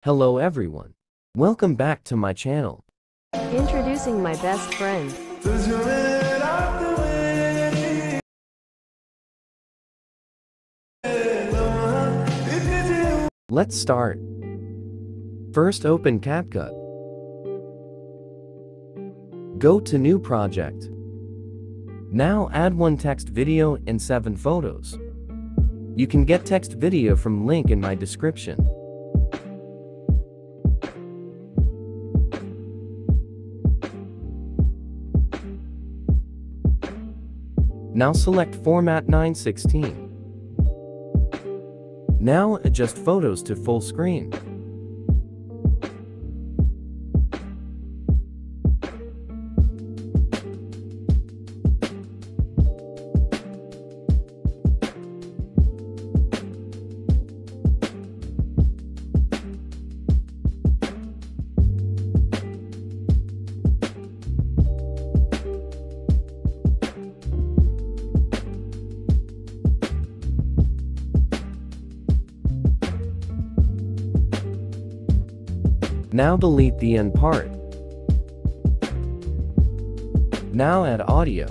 Hello everyone. Welcome back to my channel. Introducing my best friend. Let's start. First, open CapCut. Go to New Project. Now add one text video and 7 photos. You can get text video from link in my description. Now select Format 9:16. Now adjust photos to full screen. Now delete the end part. Now add audio.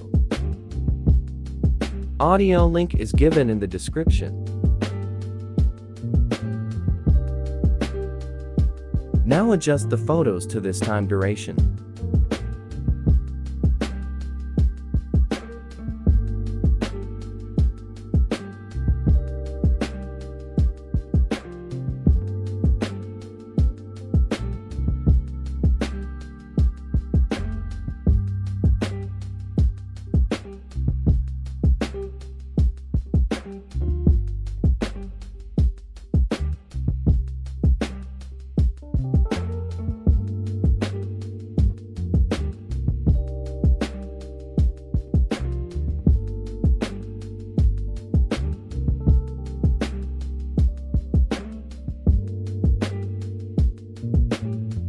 Audio link is given in the description. Now adjust the photos to this time duration.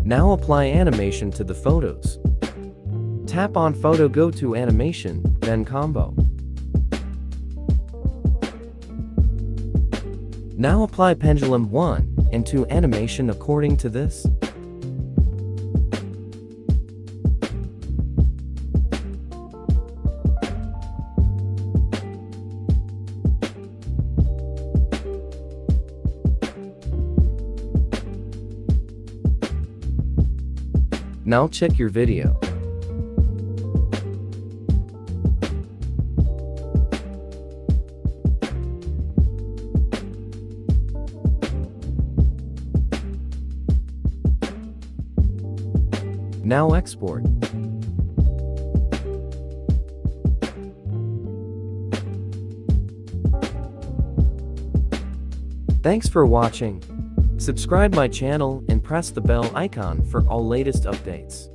Now apply animation to the photos. Tap on photo, go to animation, then combo. Now apply pendulum 1 and 2 animation according to this. Now check your video. Now export. Thanks for watching. Subscribe my channel and press the bell icon for all latest updates.